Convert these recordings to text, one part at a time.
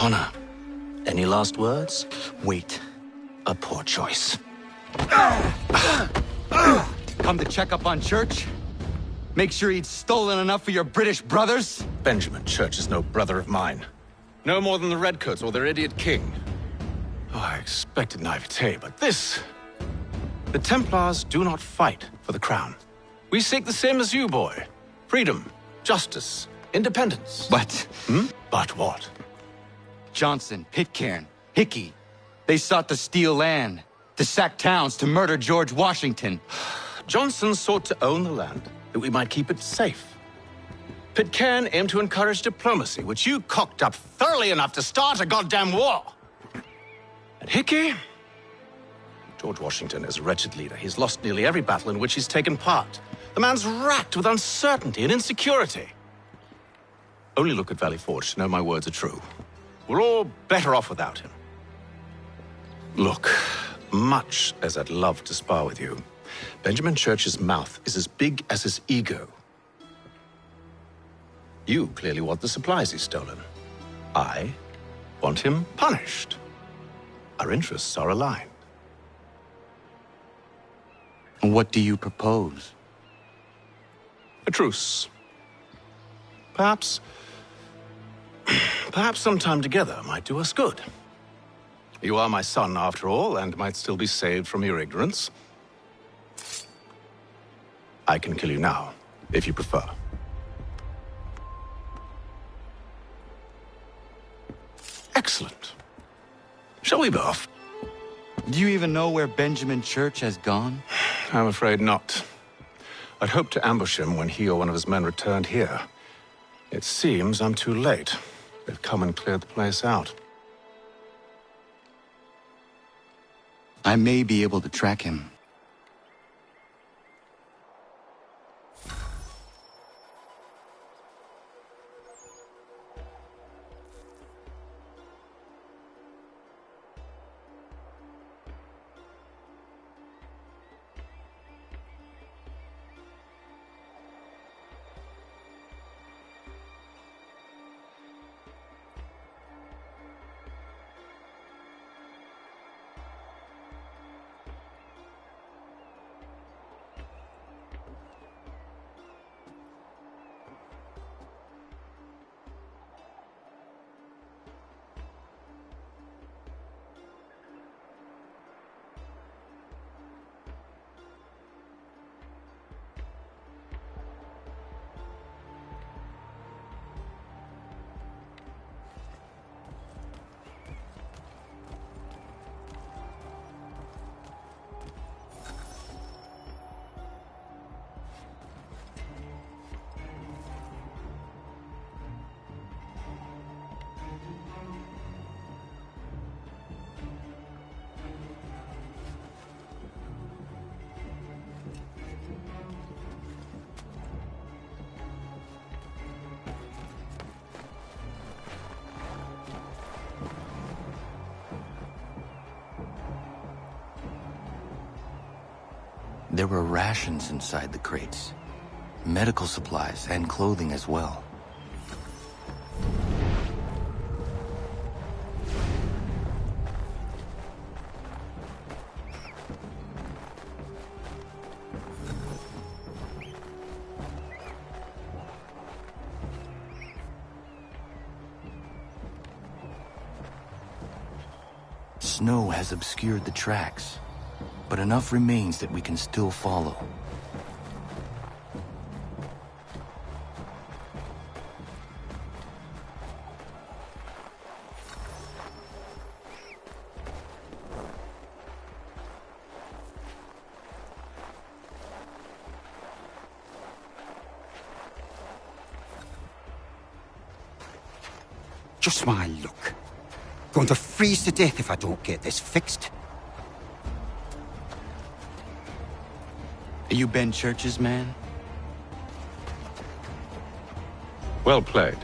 honor. Any last words? Wait. A poor choice. Come to check up on Church? Make sure he'd stolen enough for your British brothers? Benjamin Church is no brother of mine. No more than the Redcoats or their idiot king. Oh, I expected naivete, but this... The Templars do not fight for the crown. We seek the same as you, boy. Freedom, justice, independence. But... But what? Johnson, Pitcairn, Hickey, they sought to steal land, to sack towns, to murder George Washington. Johnson sought to own the land, that we might keep it safe. Pitcairn aimed to encourage diplomacy, which you cocked up thoroughly enough to start a goddamn war. And Hickey? George Washington is a wretched leader. He's lost nearly every battle in which he's taken part. The man's racked with uncertainty and insecurity. Only look at Valley Forge to know my words are true. We're all better off without him. Look, much as I'd love to spar with you, Benjamin Church's mouth is as big as his ego. You clearly want the supplies he's stolen. I want him punished. Our interests are aligned. What do you propose? A truce. Perhaps some time together might do us good. You are my son, after all, and might still be saved from your ignorance. I can kill you now, if you prefer. Excellent. Shall we be off? Do you even know where Benjamin Church has gone? I'm afraid not. I'd hoped to ambush him when he or one of his men returned here. It seems I'm too late. They've come and cleared the place out. I may be able to track him. There were rations inside the crates, medical supplies and clothing as well. Snow has obscured the tracks, but enough remains that we can still follow. Just my luck. Going to freeze to death if I don't get this fixed. Are you Ben Church's man? Well played.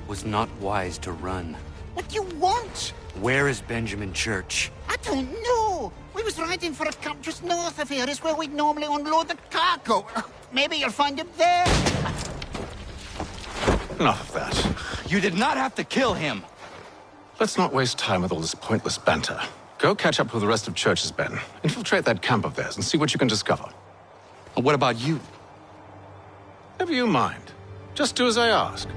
was not wise to run. What do you want? Where is Benjamin Church? I don't know. We was riding for a camp just north of here. It's where we'd normally unload the cargo. Maybe you'll find him there. Enough of that. You did not have to kill him! Let's not waste time with all this pointless banter. Go catch up with the rest of Church's men. Infiltrate that camp of theirs and see what you can discover. And what about you? Never you mind. Just do as I ask.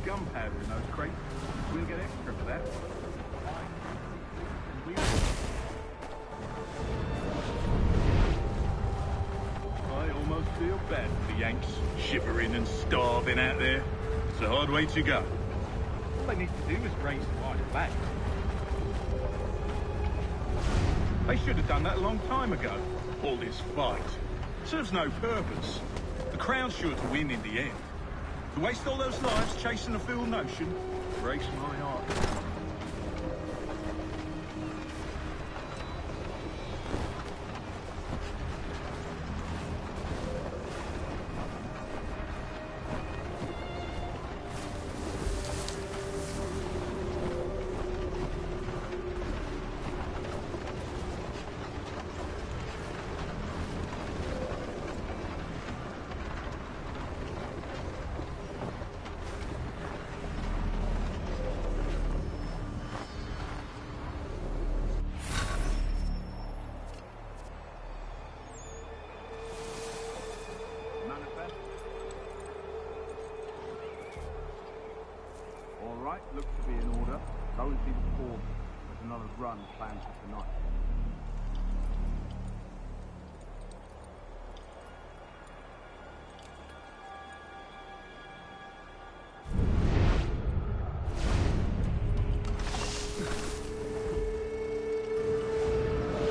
Gunpowder in those crates. We'll get extra for that. I almost feel bad for the Yanks, shivering and starving out there. It's a hard way to go. All they need to do is raise the white flag. They should have done that a long time ago. All this fight serves no purpose. The Crown's sure to win in the end. To waste all those lives chasing a fool notion breaks my heart. All right, looks to be in order. Those be the form. There's another run planned for tonight.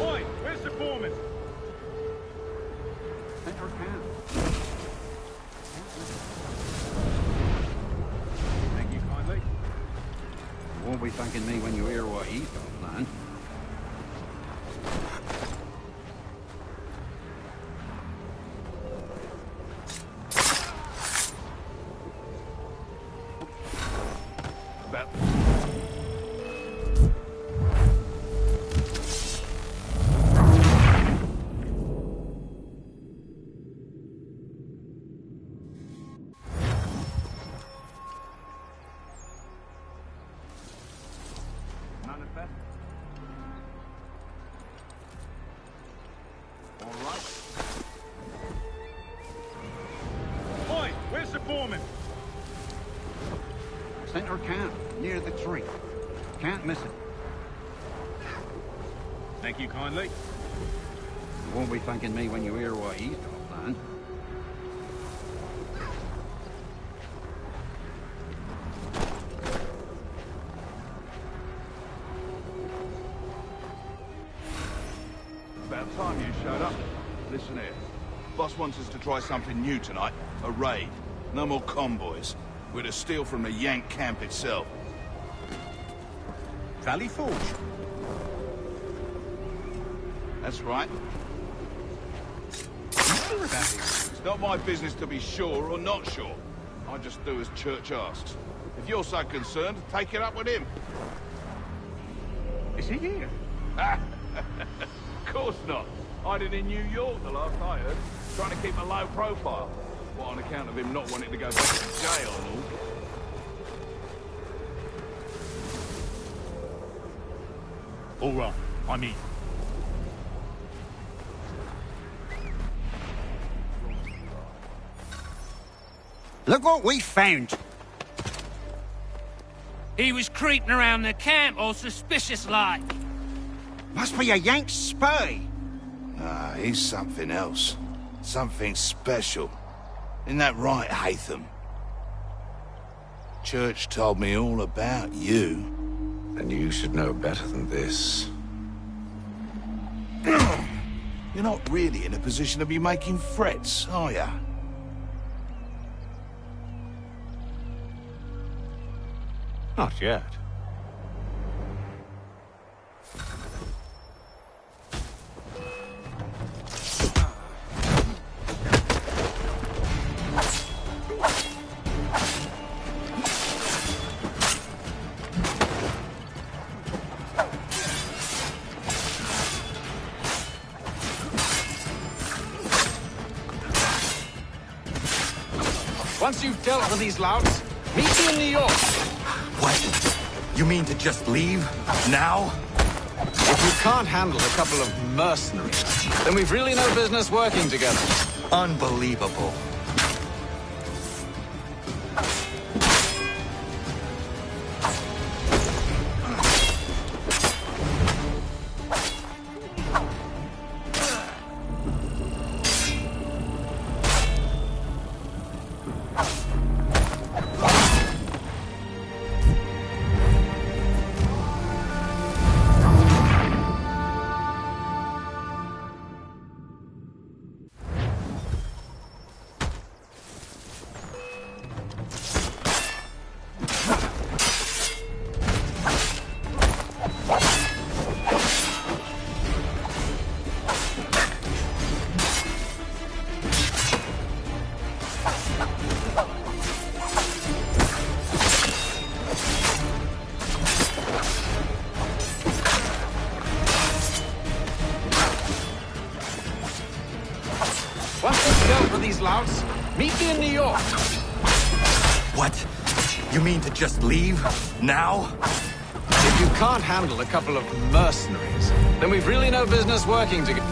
Oi, where's the foreman? Enter camp. Thank you kindly. You won't be thanking me when you hear what he's got planned. About manifest. All right. Oi, where's the foreman? Center camp, near the tree. Can't miss it. Thank you kindly. You won't be thanking me when you hear what he's got planned. About time you showed up. Listen here. Boss wants us to try something new tonight. A raid. No more convoys. We're to steal from the Yank camp itself. Valley Forge. That's right. It's not my business to be sure or not sure. I just do as Church asks. If you're so concerned, take it up with him. Is he here? Of course not. Hiding in New York, the last I heard. Trying to keep a low profile. What, on account of him not wanting to go back to jail and all? All right, I'm in. Look what we found. He was creeping around the camp all suspicious-like. Must be a Yank spy. Nah, he's something else. Something special. Isn't that right, Hatham? Church told me all about you. And you should know better than this. You're not really in a position to be making threats, are ya? Not yet. Once you've dealt with these louts, meet me in New York. What? You mean to just leave? Now? If you can't handle a couple of mercenaries, then we've really no business working together. Unbelievable. Once you've dealt with these louts, meet me in New York. What? You mean to just leave? Now? If you can't handle a couple of mercenaries, then we've really no business working together.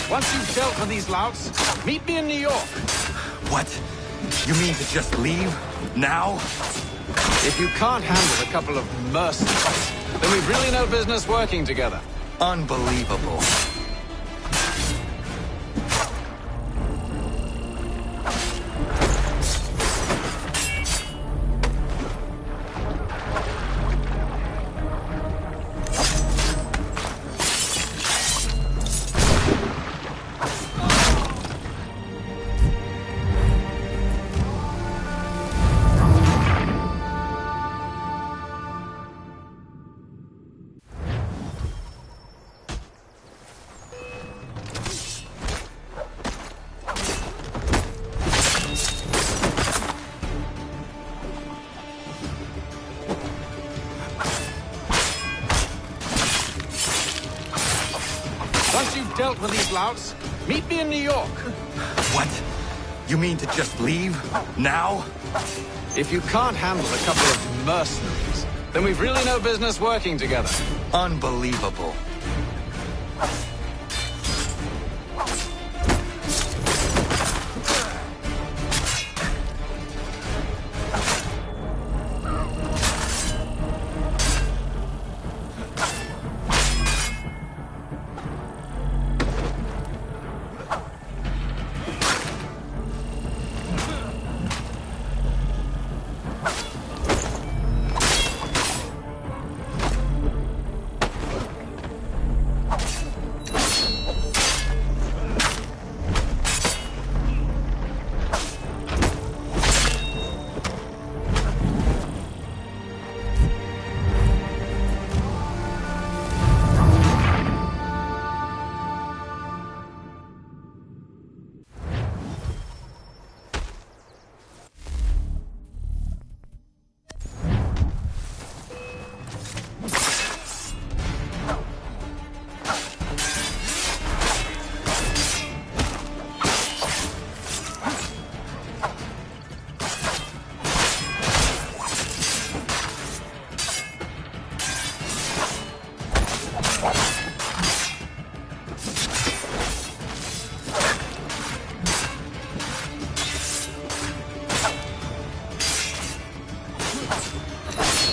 Once you've dealt with these louts, meet me in New York. What? You mean to just leave? Now? If you can't handle a couple of mercenaries, then we've really no business working together. Unbelievable. Once you've dealt with these louts, meet me in New York. What? You mean to just leave? Now? If you can't handle a couple of mercenaries, then we've really no business working together. Unbelievable.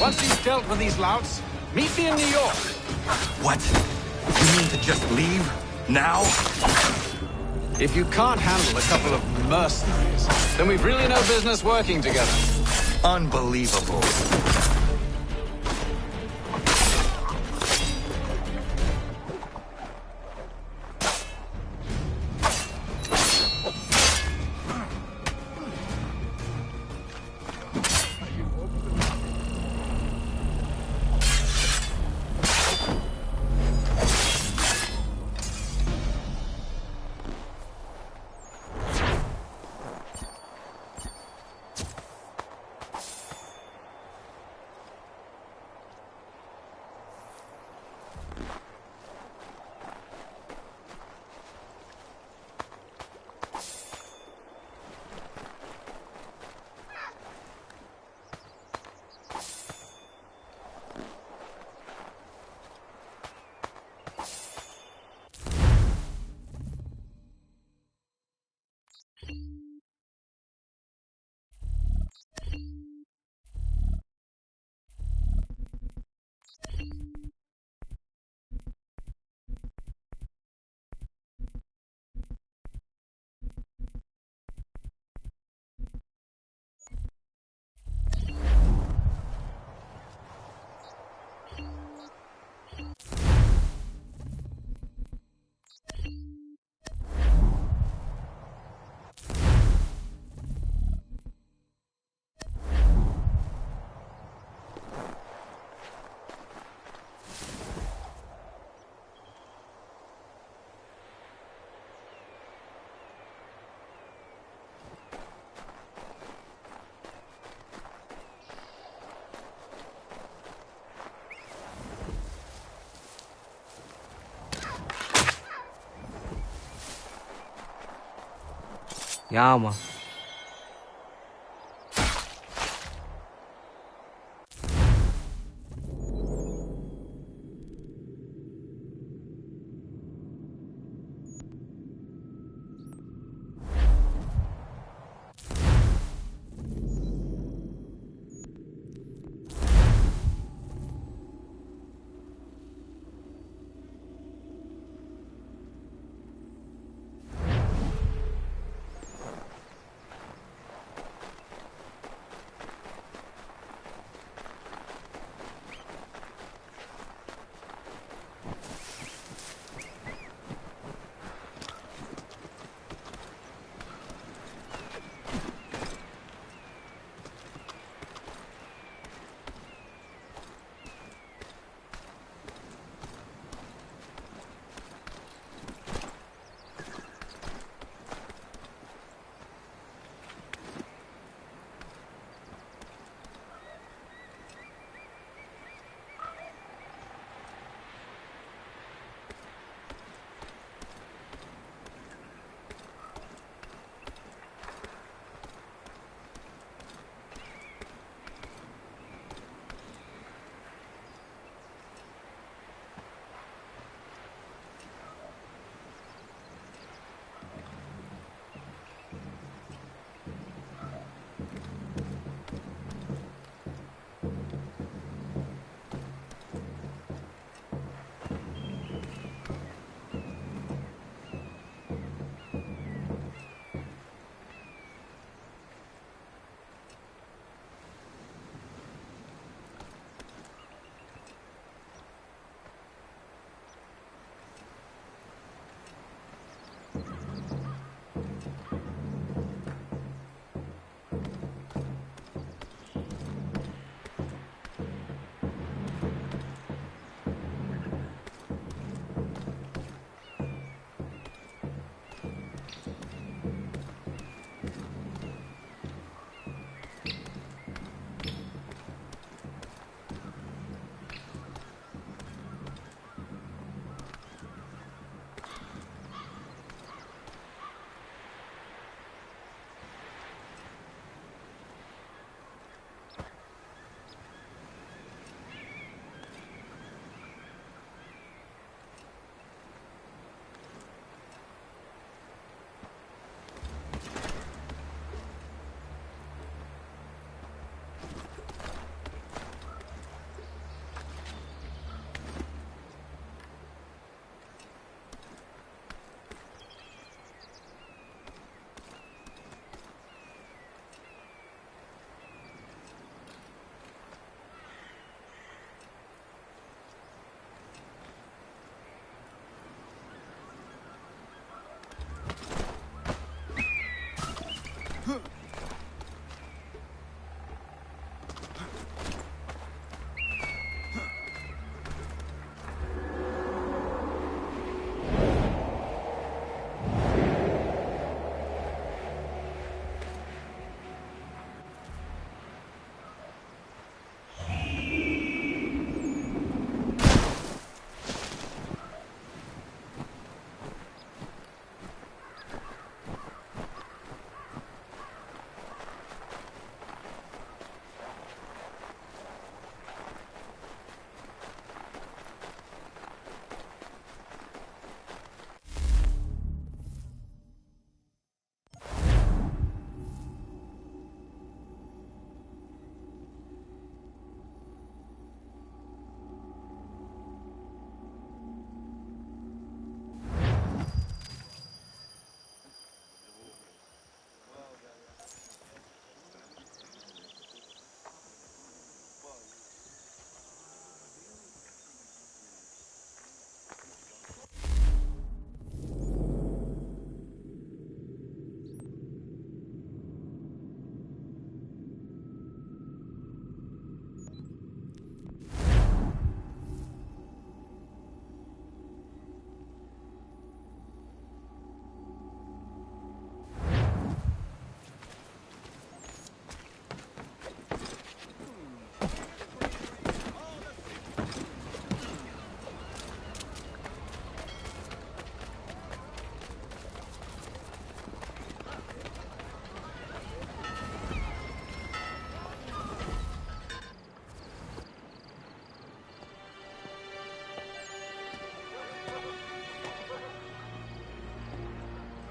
Once you've dealt with these louts, meet me in New York. What? You mean to just leave? Now? If you can't handle a couple of mercenaries, then we've really no business working together. Unbelievable. Ja, man.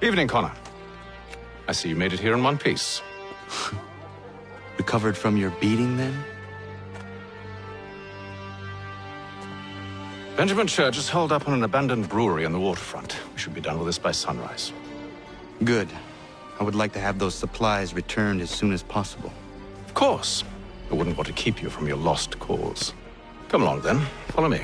Evening, Connor. I see you made it here in one piece. Recovered from your beating, then? Benjamin Church is holed up on an abandoned brewery on the waterfront. We should be done with this by sunrise. Good. I would like to have those supplies returned as soon as possible. Of course. I wouldn't want to keep you from your lost cause. Come along, then. Follow me.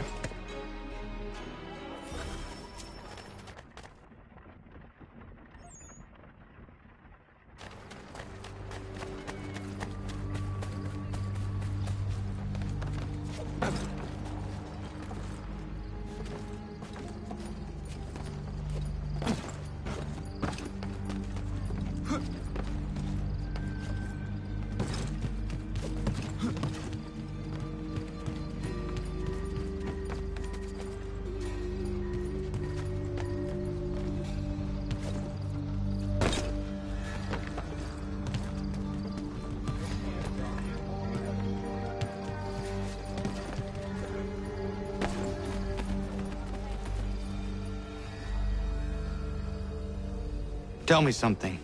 Tell me something.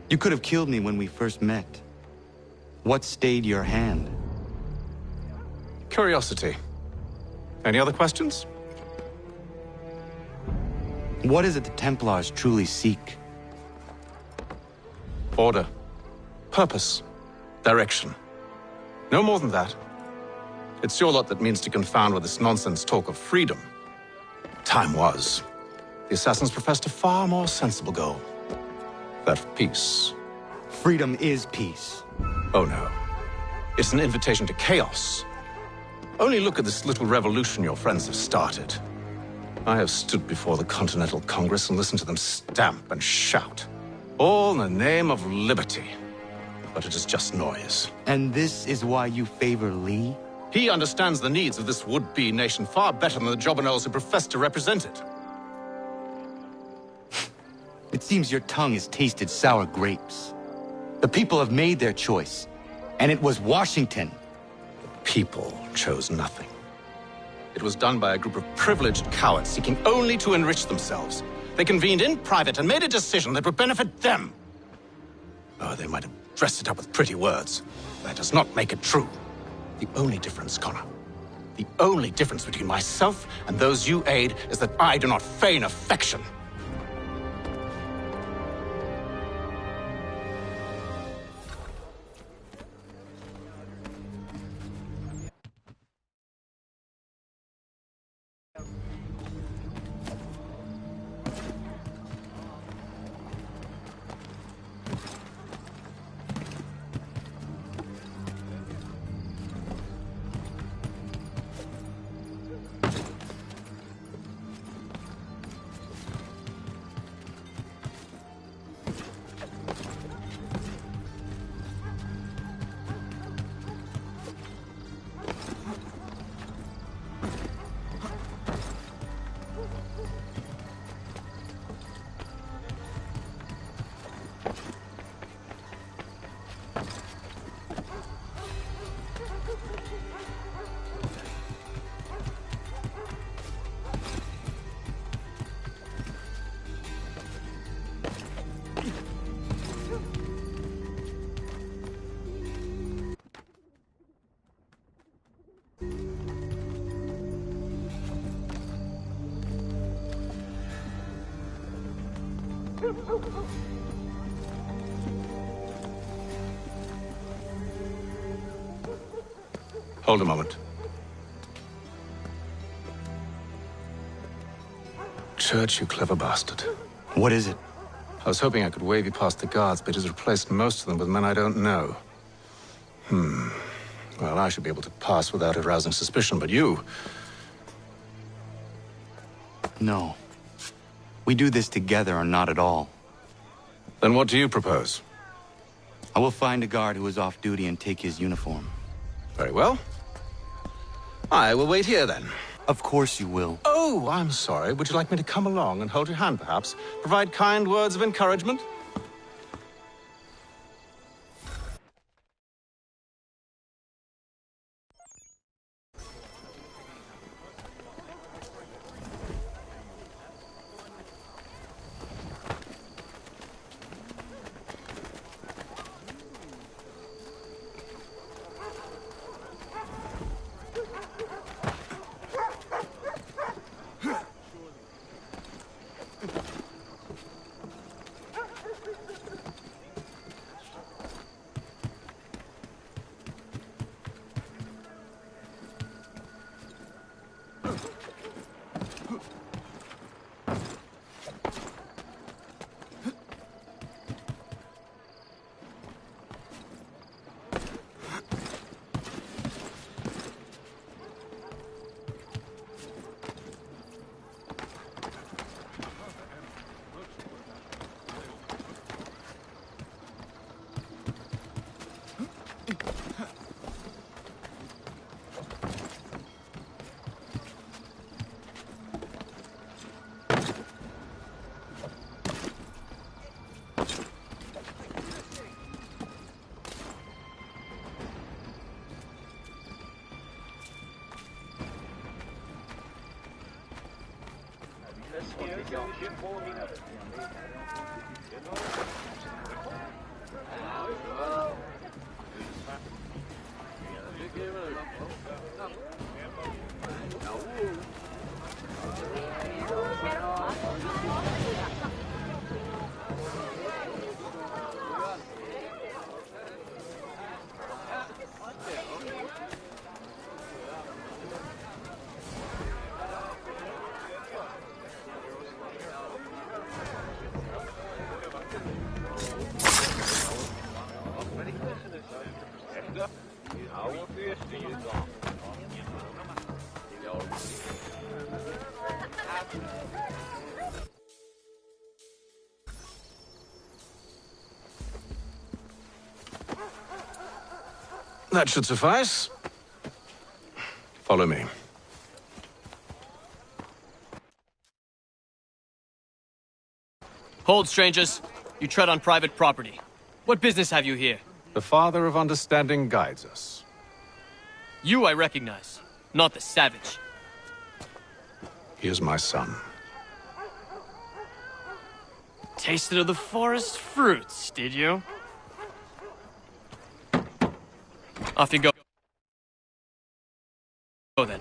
You could have killed me when we first met. What stayed your hand? Curiosity. Any other questions? What is it the Templars truly seek? Order. Purpose. Direction. No more than that. It's your lot that means to confound with this nonsense talk of freedom. Time was. The assassins professed a far more sensible goal. That of peace. Freedom is peace. Oh no. It's an invitation to chaos. Only look at this little revolution your friends have started. I have stood before the Continental Congress and listened to them stamp and shout. All in the name of liberty. But it is just noise. And this is why you favor Lee? He understands the needs of this would-be nation far better than the jobberknolls who profess to represent it. It seems your tongue has tasted sour grapes. The people have made their choice, and it was Washington. People chose nothing. It was done by a group of privileged cowards seeking only to enrich themselves. They convened in private and made a decision that would benefit them. Oh, they might have dressed it up with pretty words. That does not make it true. The only difference, Connor, the only difference between myself and those you aid is that I do not feign affection. Hold a moment. Church, you clever bastard. What is it? I was hoping I could wave you past the guards, but he's replaced most of them with men I don't know. Well, I should be able to pass without arousing suspicion, but you... No. We do this together or not at all. Then what do you propose? I will find a guard who is off duty and take his uniform. Very well. I will wait here, then. Of course you will. Oh, I'm sorry. Would you like me to come along and hold your hand, perhaps? Provide kind words of encouragement? That should suffice. Follow me. Hold, strangers. You tread on private property. What business have you here? The Father of Understanding guides us. You I recognize, not the savage. He is my son. Tasted of the forest fruits, did you? Off you go. Go then.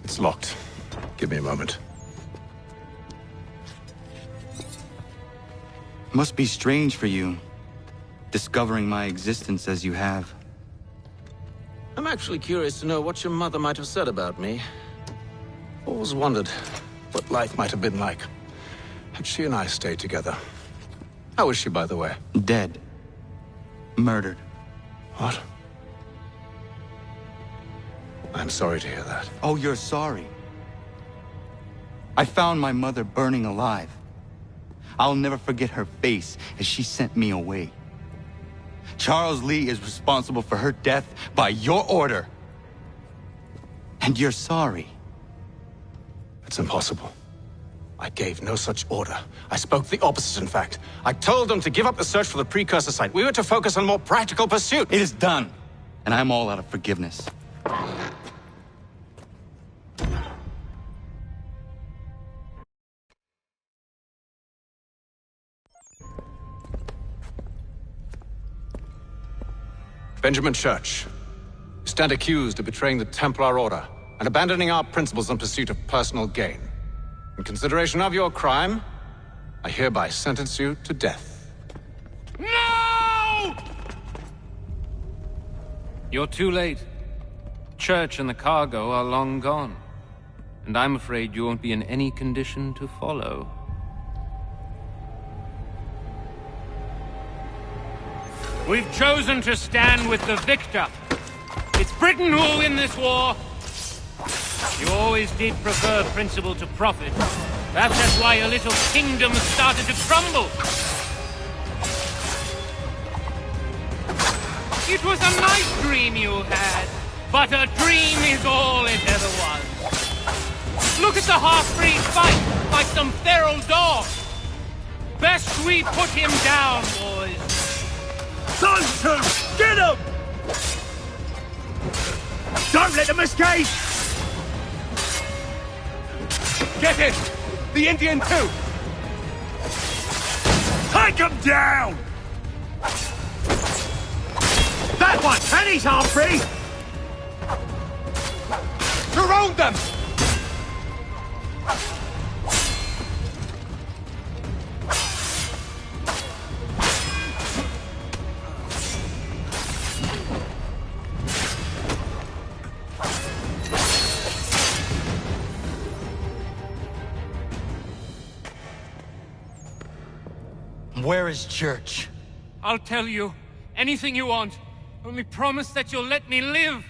It's locked. Give me a moment. Must be strange for you, discovering my existence as you have. I'm actually curious to know what your mother might have said about me. Always wondered what life might have been like had she and I stayed together. How is she, by the way? Dead. Murdered. What? I'm sorry to hear that. Oh, you're sorry. I found my mother burning alive. I'll never forget her face as she sent me away. Charles Lee is responsible for her death by your order. And you're sorry. It's impossible. I gave no such order. I spoke the opposite, in fact. I told them to give up the search for the precursor site. We were to focus on more practical pursuit. It is done, and I'm all out of forgiveness. Benjamin Church, you stand accused of betraying the Templar Order and abandoning our principles in pursuit of personal gain. In consideration of your crime, I hereby sentence you to death. You're too late. Church and the cargo are long gone. And I'm afraid you won't be in any condition to follow. We've chosen to stand with the victor. It's Britain who will win this war. You always did prefer principle to profit. Perhaps that's why your little kingdom started to crumble. It was a nice dream you had, but a dream is all it ever was. Look at the half-breed fight, like some feral dog. Best we put him down, boys. Time to get him! Don't let them escape! Get it! The Indian too! Take him down! That one! And he's half-free! Surround them! Where is Church? I'll tell you anything you want. Only promise that you'll let me live.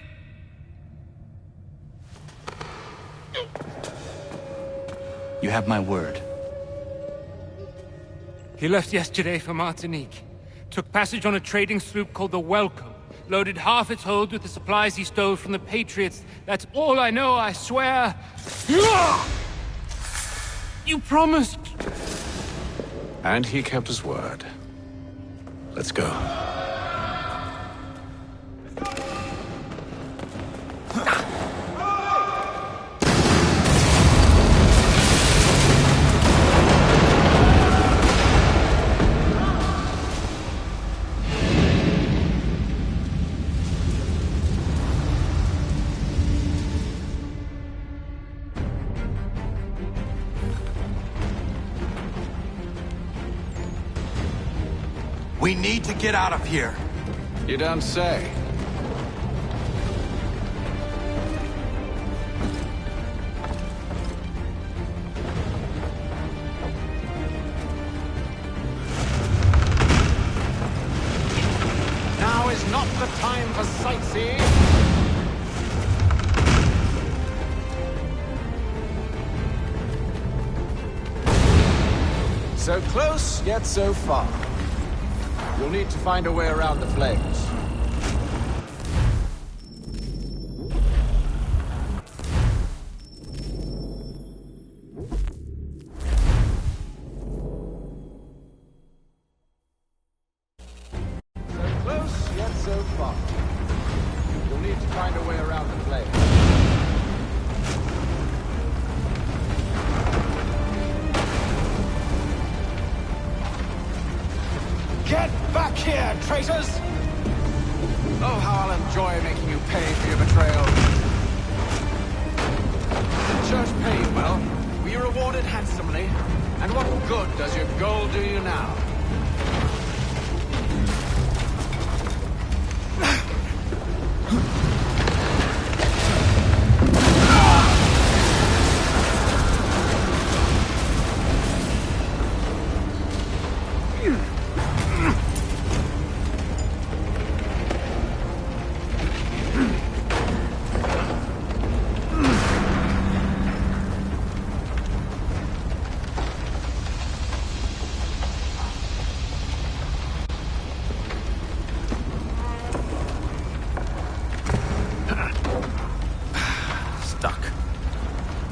You have my word. He left yesterday for Martinique. Took passage on a trading sloop called the Welcome. Loaded half its hold with the supplies he stole from the Patriots. That's all I know, I swear. You promised. And he kept his word. Let's go. We need to get out of here. You don't say. Now is not the time for sightseeing. So close, yet so far. You'll need to find a way around the flames. So close, yet so far. You'll need to find a way around the flames. Get back here, traitors! Oh, how I'll enjoy making you pay for your betrayal. The church paid well. Were you rewarded handsomely? And what good does your gold do you now?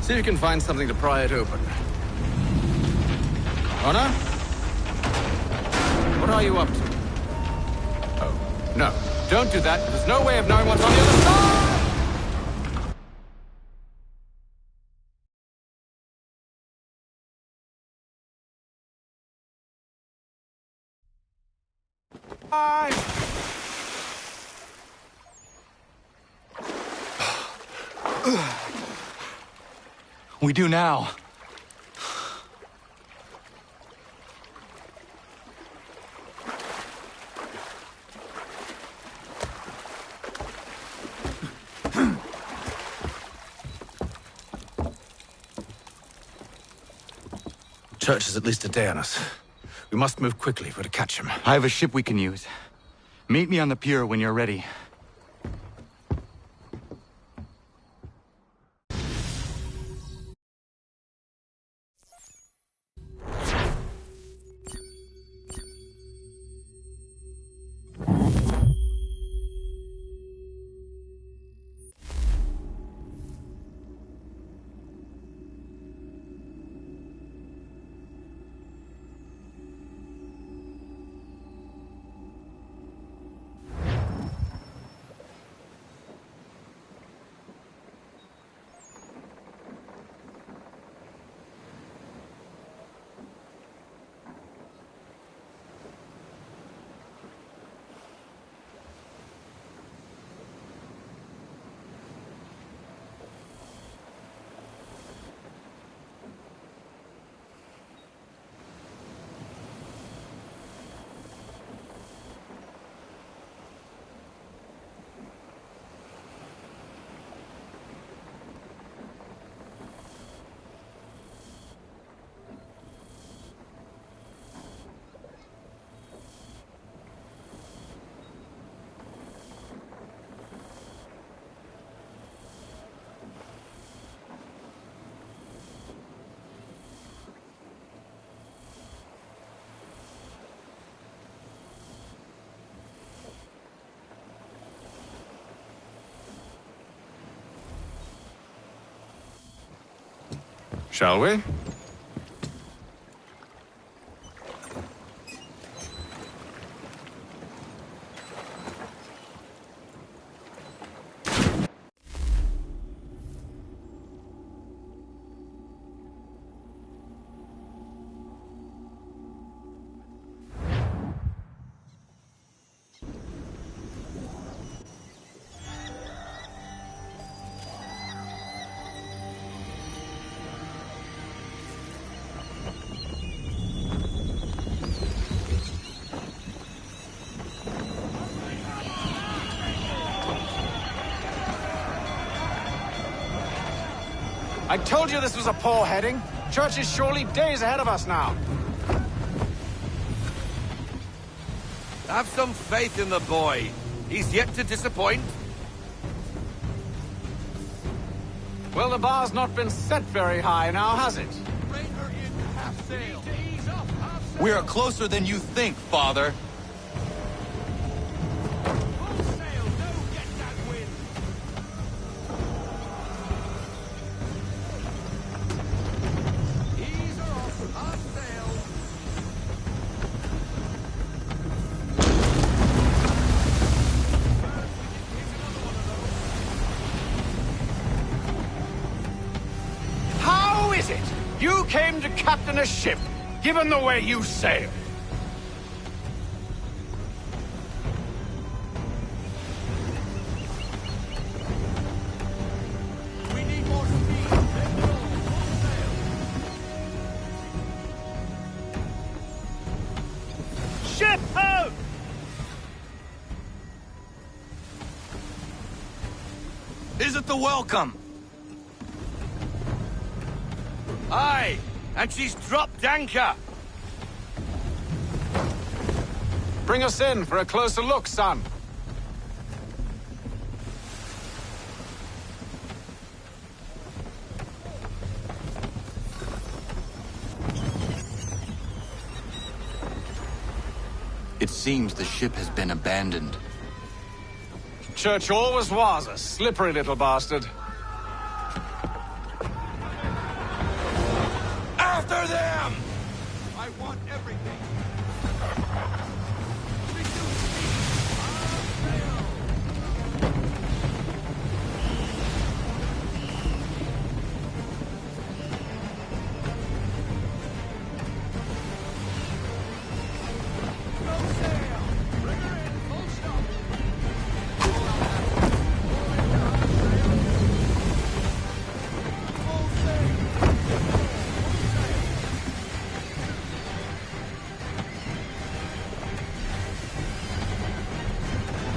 See if you can find something to pry it open. Honor? What are you up to? Oh, no. Don't do that. There's no way of knowing what's on the other side! We do now. Church is at least a day on us. We must move quickly if we're to catch him. I have a ship we can use. Meet me on the pier when you're ready. Shall we? I told you this was a poor heading. Church is surely days ahead of us now. Have some faith in the boy. He's yet to disappoint. Well, the bar's not been set very high now, has it? We are closer than you think, Father. You came to captain a ship, given the way you sail. We need more speed. Ship out! Is it the welcome? Aye, and she's dropped anchor. Bring us in for a closer look, son. It seems the ship has been abandoned. Church always was a slippery little bastard. After them! I want everything.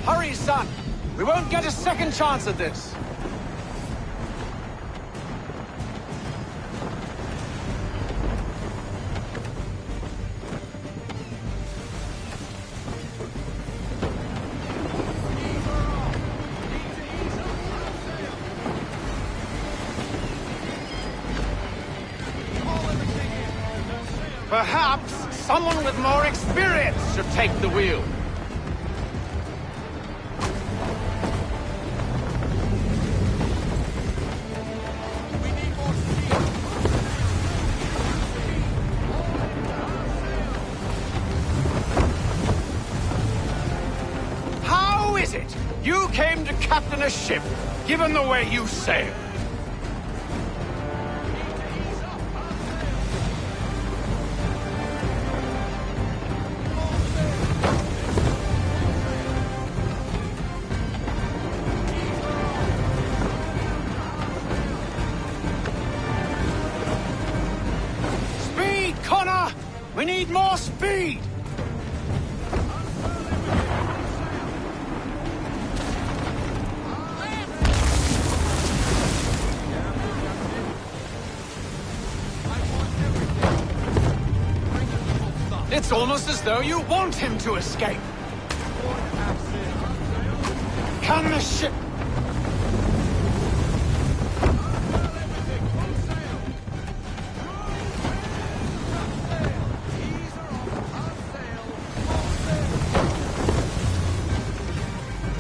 Hurry, son! We won't get a second chance at this! Perhaps someone with more experience should take the wheel. How is it you came to captain a ship, given the way you sail? We need more speed! It's almost as though you want him to escape. Can the ship...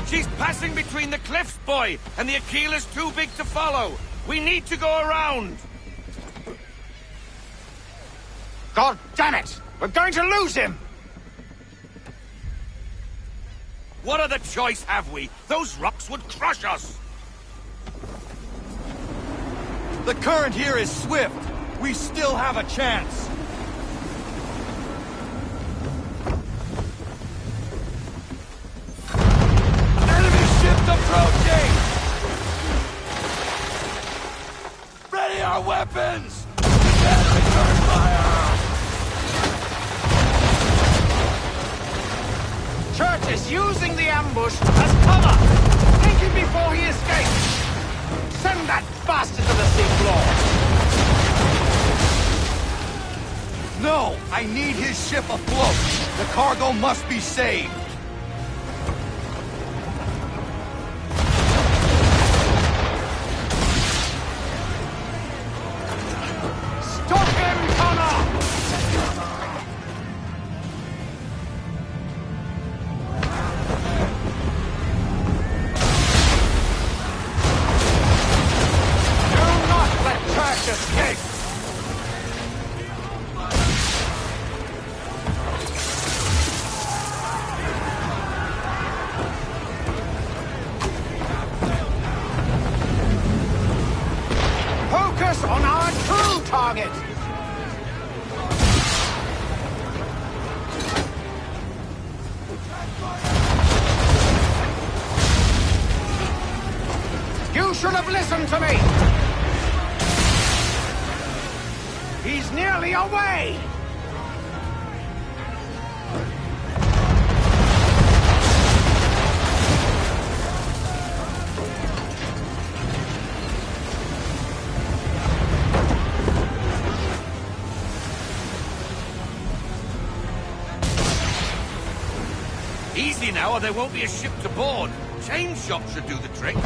She's passing between the cliffs, boy, and the Aquila's too big to follow. We need to go around. God damn it! We're going to lose him! What other choice have we? Those rocks would crush us. The current here is swift. We still have a chance. Approaching! Ready our weapons! Return fire! Church is using the ambush as cover! Thinking before he escapes! Send that bastard to the seafloor! No! I need his ship afloat! The cargo must be saved! On our true target! You should have listened to me! He's nearly away! Easy now, or there won't be a ship to board. Chain shot should do the trick.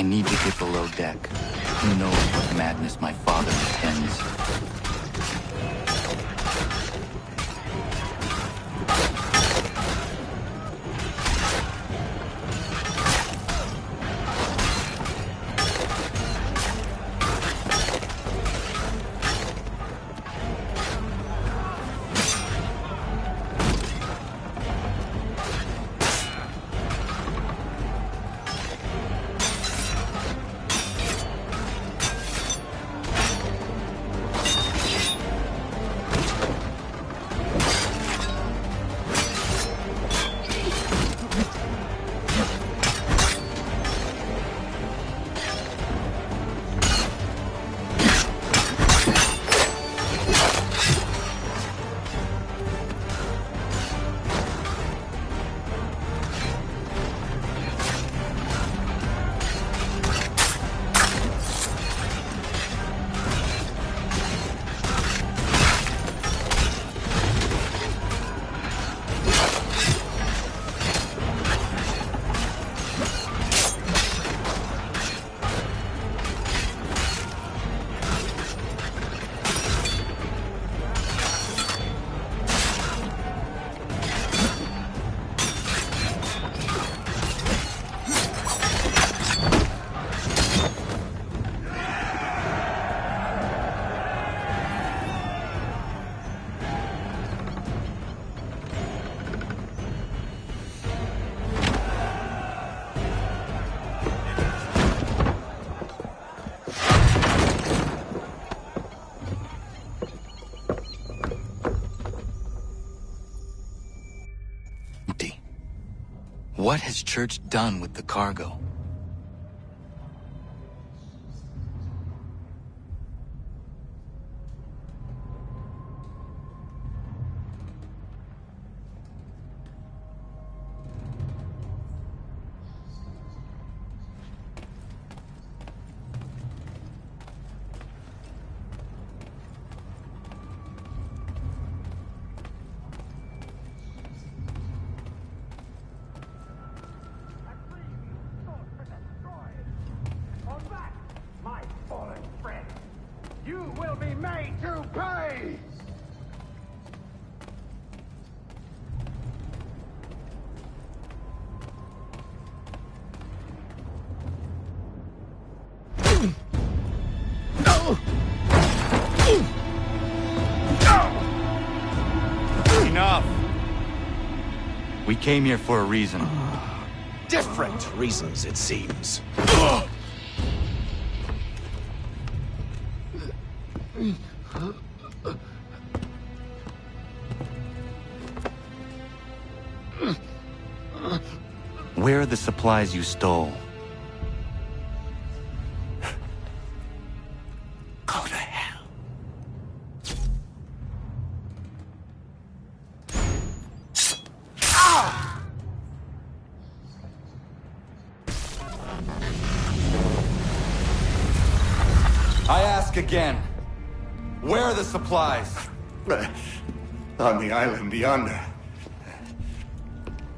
I need to get below deck. Who knows what madness my father intends? What has Church done with the cargo? You will be made to pay! Enough! We came here for a reason. Different reasons, it seems. Where are the supplies you stole? Go to hell. I ask again. Where are the supplies? On the island yonder.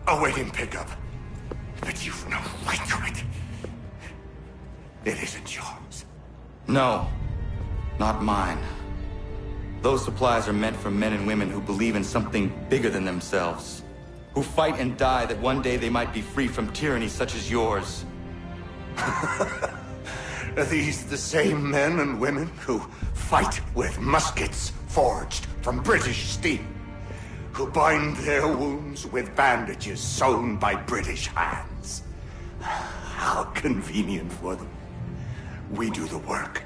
Awaiting pickup. But you've no right to it. It isn't yours. No, not mine. Those supplies are meant for men and women who believe in something bigger than themselves. Who fight and die that one day they might be free from tyranny such as yours. Are these the same men and women who fight with muskets forged from British steel? Who bind their wounds with bandages sewn by British hands? How convenient for them. We do the work.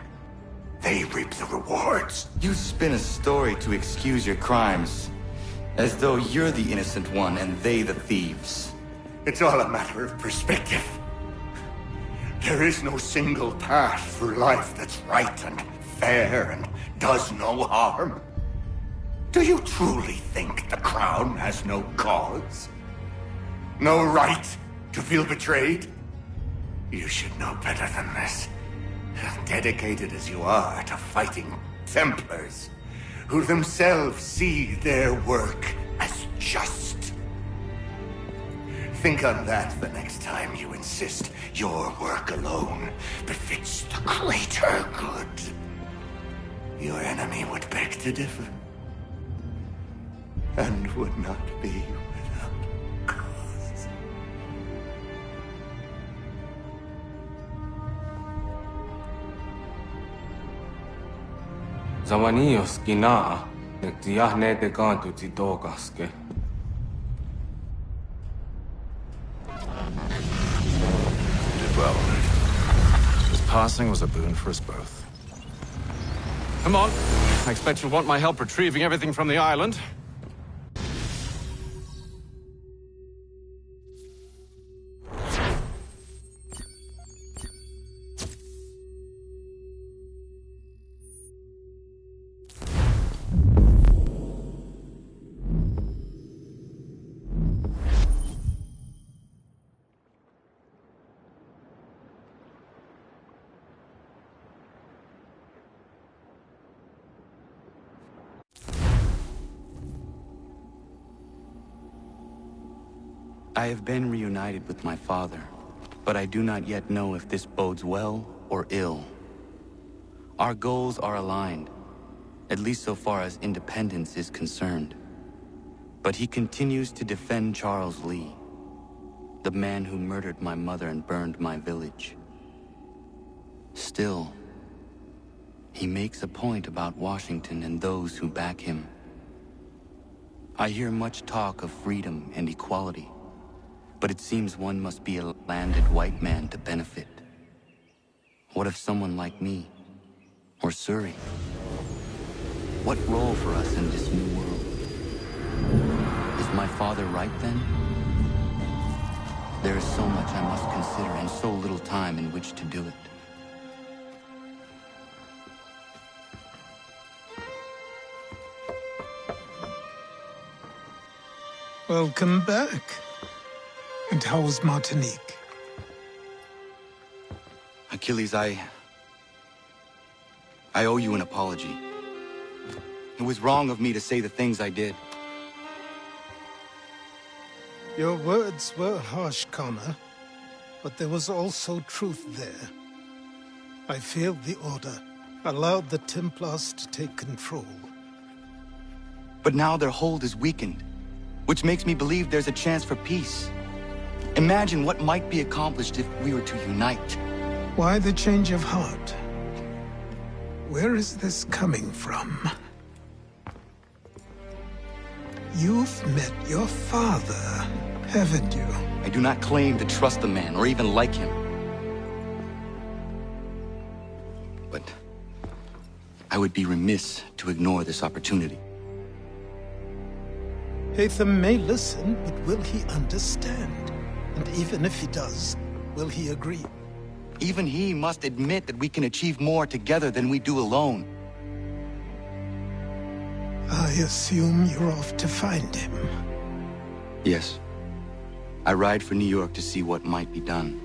They reap the rewards. You spin a story to excuse your crimes, as though you're the innocent one and they the thieves. It's all a matter of perspective. There is no single path through life that's right and fair and does no harm. Do you truly think the Crown has no cause? No right to feel betrayed? You should know better than this. Dedicated as you are to fighting Templars, who themselves see their work as just. Think on that the next time you insist your work alone befits the greater good. Your enemy would beg to differ, and would not be without cause. Zavanios kinaa, nektiahne te kantu titokaske. Did well. His passing was a boon for us both. Come on. I expect you'll want my help retrieving everything from the island. I have been reunited with my father, but I do not yet know if this bodes well or ill. Our goals are aligned, at least so far as independence is concerned. But he continues to defend Charles Lee, the man who murdered my mother and burned my village. Still, he makes a point about Washington and those who back him. I hear much talk of freedom and equality, but it seems one must be a landed white man to benefit. What if someone like me, or Surrey? What role for us in this new world? Is my father right then? There is so much I must consider and so little time in which to do it. Welcome back. And how was Martinique? Achilles, I owe you an apology. It was wrong of me to say the things I did. Your words were harsh, Connor, but there was also truth there. I failed the Order, allowed the Templars to take control. But now their hold is weakened, which makes me believe there's a chance for peace. Imagine what might be accomplished if we were to unite. Why the change of heart? Where is this coming from? You've met your father, haven't you? I do not claim to trust the man, or even like him. But I would be remiss to ignore this opportunity. Hatham may listen, but will he understand? And even if he does, will he agree? Even he must admit that we can achieve more together than we do alone. I assume you're off to find him. Yes. I ride for New York to see what might be done.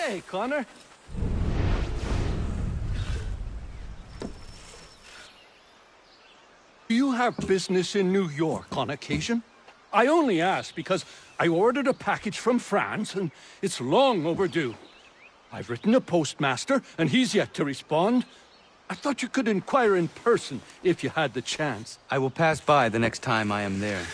Hey, Connor. Do you have business in New York on occasion? I only ask because I ordered a package from France, and it's long overdue. I've written a postmaster, and he's yet to respond. I thought you could inquire in person if you had the chance. I will pass by the next time I am there.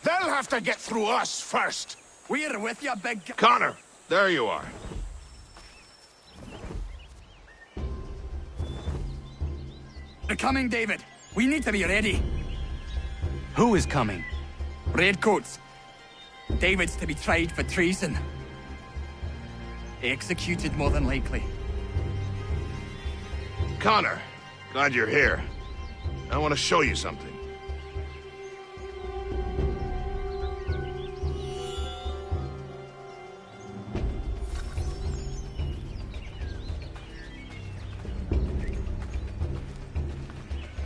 They'll have to get through us first. We're with you, big... Connor, there you are. They're coming, David. We need to be ready. Who is coming? Redcoats. David's to be tried for treason. Executed, more than likely. Connor, glad you're here. I want to show you something.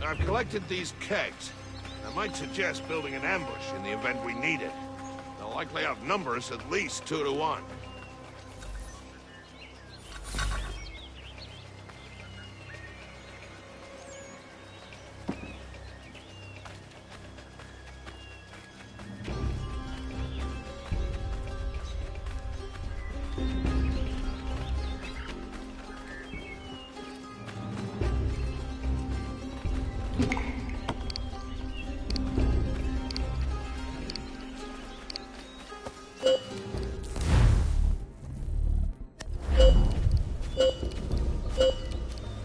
I've collected these kegs. I might suggest building an ambush in the event we need it. They'll likely outnumber us at least 2 to 1.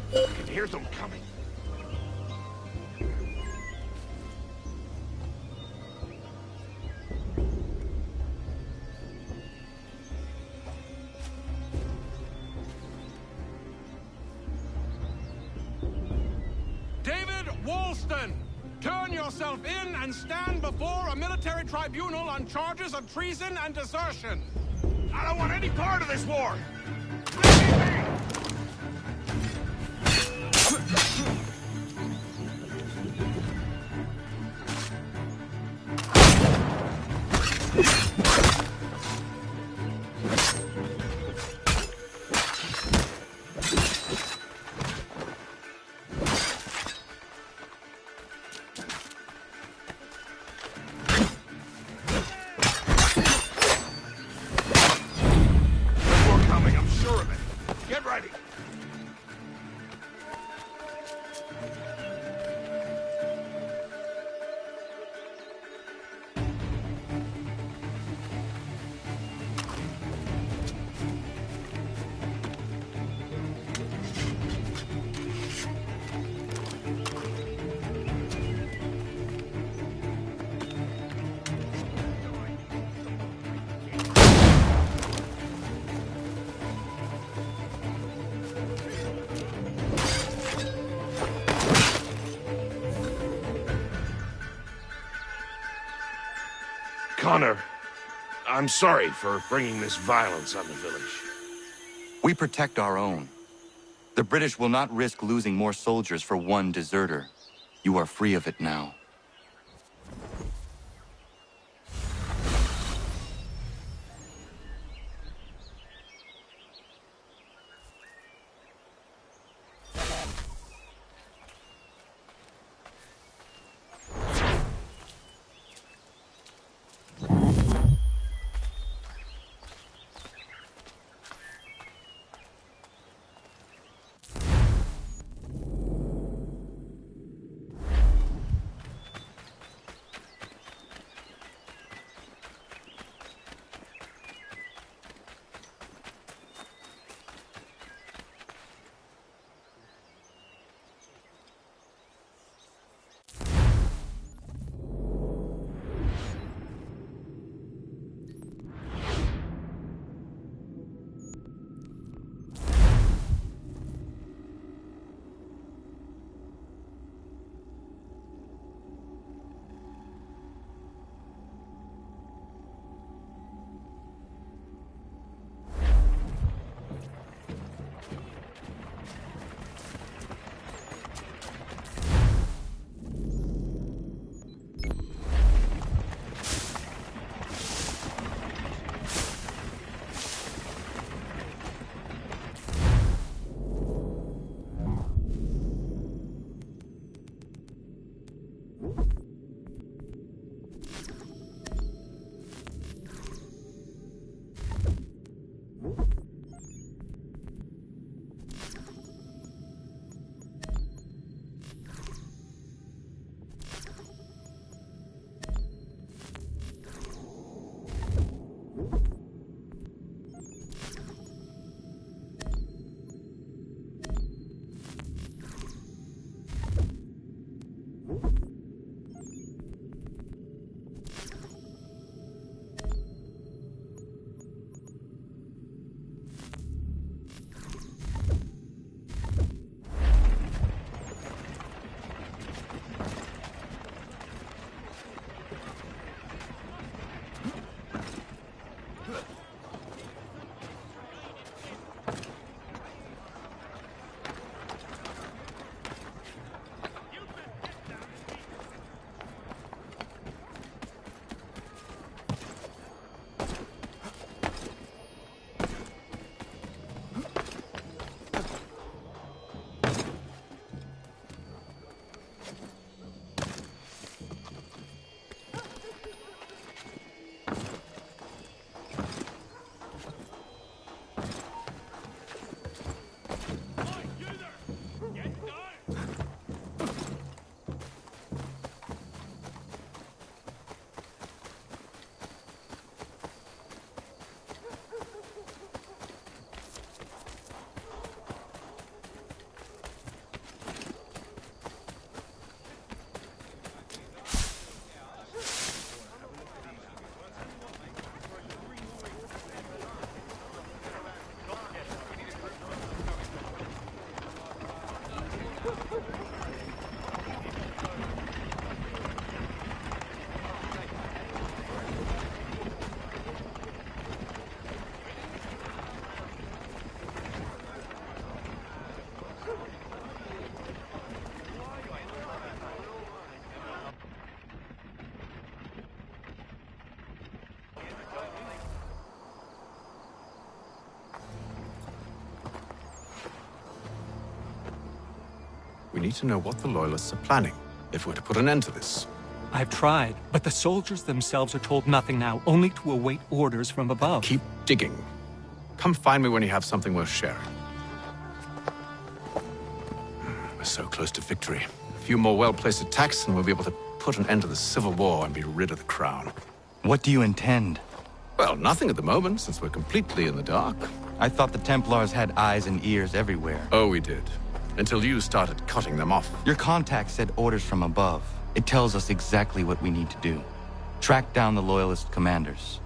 I can hear them coming. David Woolston! Turn yourself in and stand before a military tribunal on charges of treason and desertion. I don't want any part of this war! Connor, I'm sorry for bringing this violence on the village. We protect our own. The British will not risk losing more soldiers for one deserter. You are free of it now. We need to know what the Loyalists are planning, if we're to put an end to this. I've tried, but the soldiers themselves are told nothing now, only to await orders from above. Keep digging. Come find me when you have something worth sharing. We're so close to victory. A few more well-placed attacks and we'll be able to put an end to the Civil War and be rid of the crown. What do you intend? Well, nothing at the moment, since we're completely in the dark. I thought the Templars had eyes and ears everywhere. Oh, we did. Until you started cutting them off. Your contact said orders from above. It tells us exactly what we need to do. Track down the Loyalist commanders.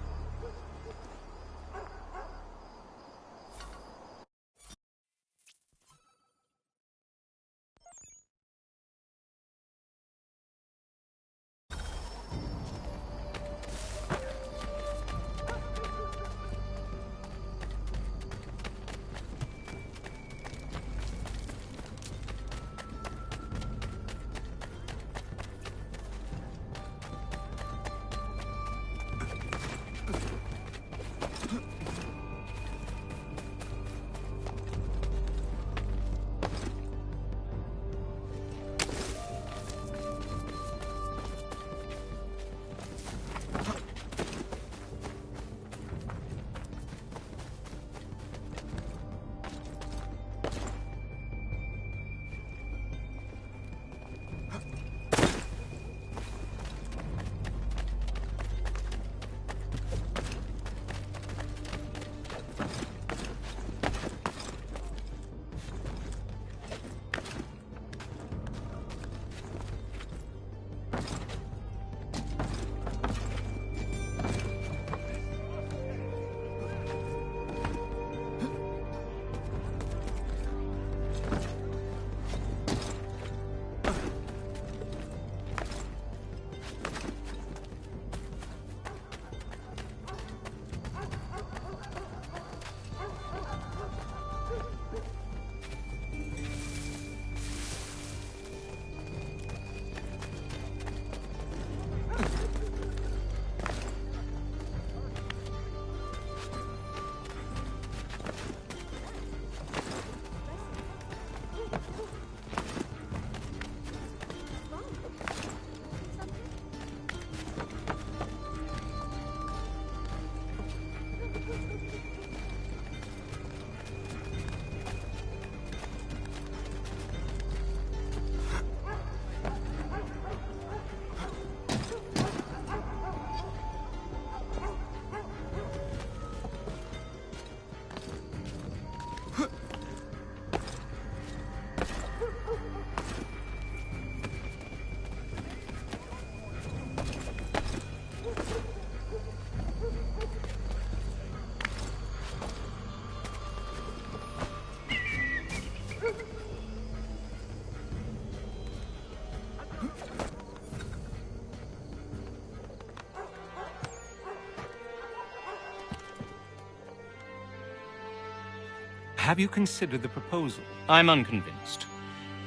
Have you considered the proposal? I'm unconvinced.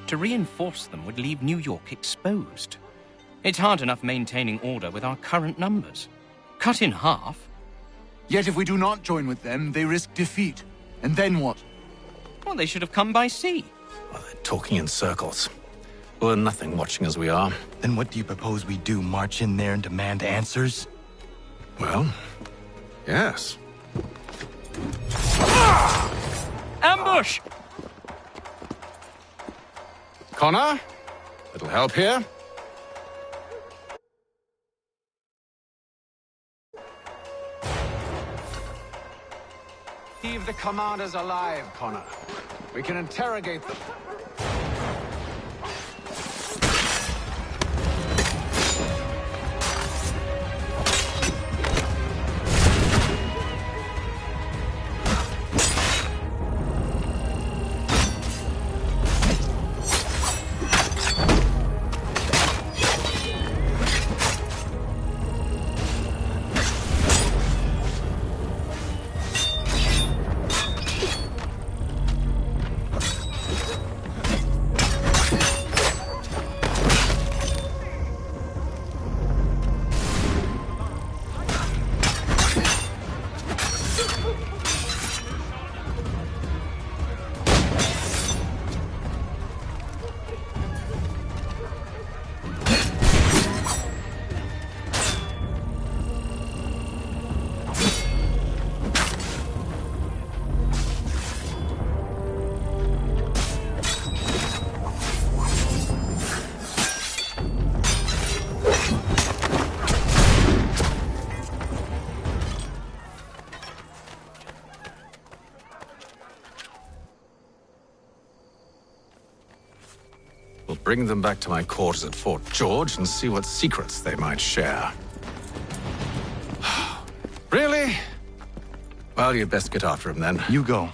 To reinforce them would leave New York exposed. It's hard enough maintaining order with our current numbers. Cut in half. Yet if we do not join with them, they risk defeat. And then what? Well, they should have come by sea. Well, they're talking in circles. We're nothing watching as we are. Then what do you propose we do? March in there and demand answers? Well, yes. Ambush! Connor? Little help here? Leave the commanders alive, Connor. We can interrogate them. We'll bring them back to my quarters at Fort George and see what secrets they might share. Really? Well, you'd best get after him then. You go.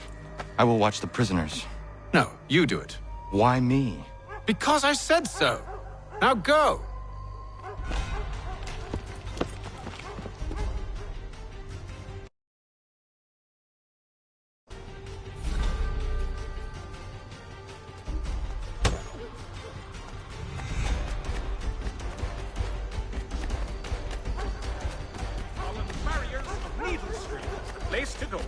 I will watch the prisoners. No, you do it. Why me? Because I said so. Now go. Place to go.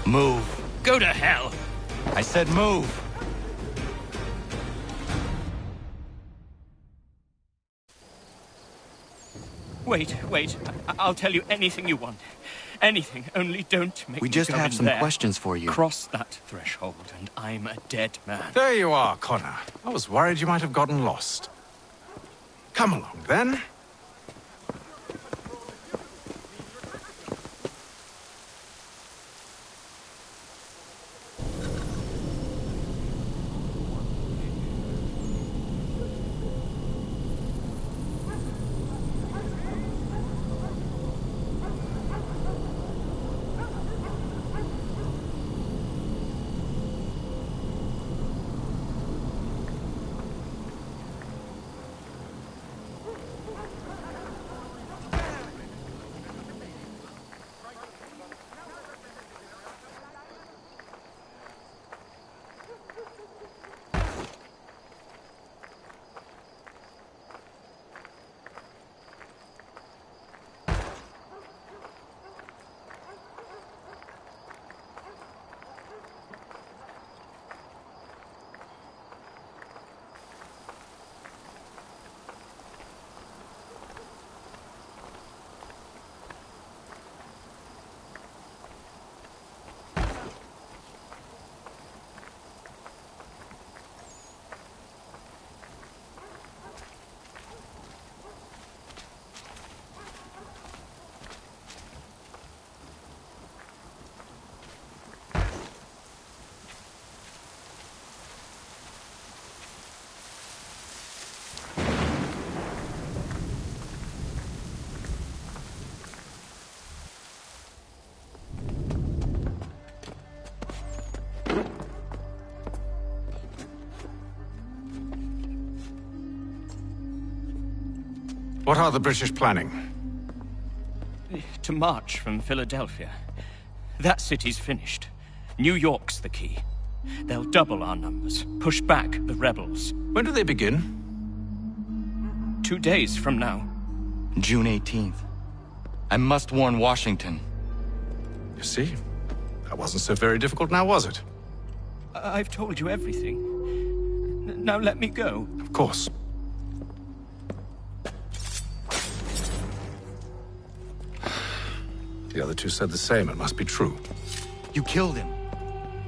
Move. Go to hell! I said move. Wait. I'll tell you anything you want. Anything, only don't make We me just go have in some there. questions for you. Cross that threshold, and I'm a dead man. There you are, Connor. I was worried you might have gotten lost. Come along, then. What are the British planning? To march from Philadelphia. That city's finished. New York's the key. They'll double our numbers, push back the rebels. When do they begin? 2 days from now. June 18th. I must warn Washington. You see? That wasn't so very difficult now, was it? I've told you everything. Now let me go. Of course. The other two said the same. It must be true. You killed him.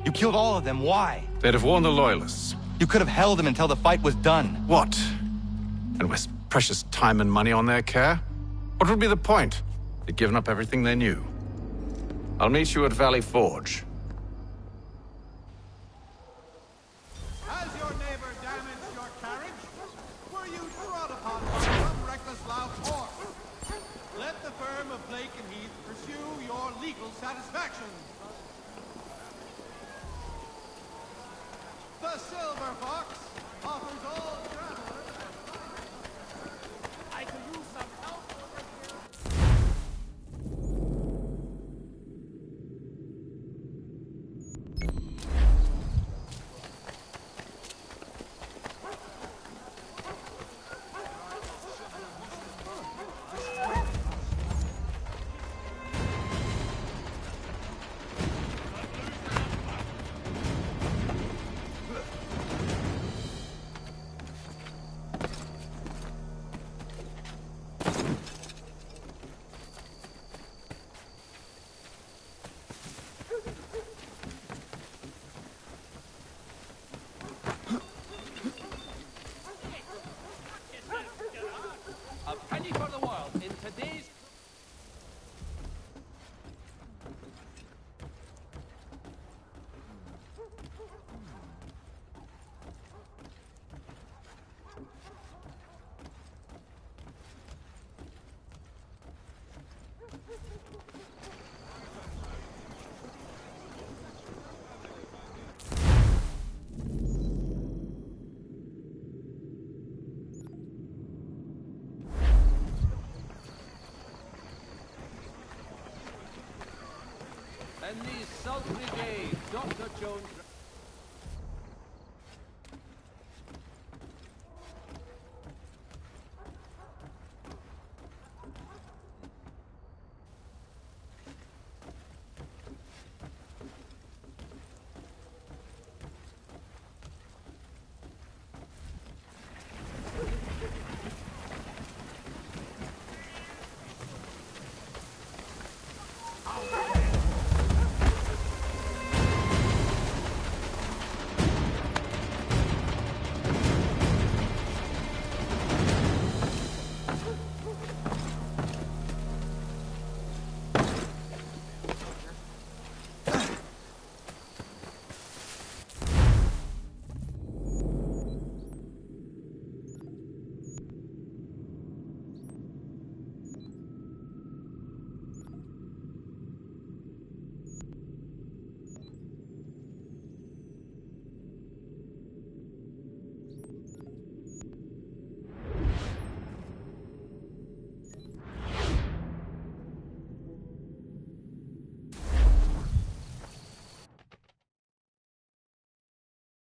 You killed all of them. Why? They'd have warned the Loyalists. You could have held him until the fight was done. What? And waste precious time and money on their care? What would be the point? They'd given up everything they knew. I'll meet you at Valley Forge. Has your neighbor damaged your carriage? Were you trod upon by some reckless loud horse? Let the firm of Blake and Heath pursue your legal satisfaction. The Silver Fox offers all travelers. I could use some help over here. A penny for the world in today's... And these sultry days, Dr. Jones...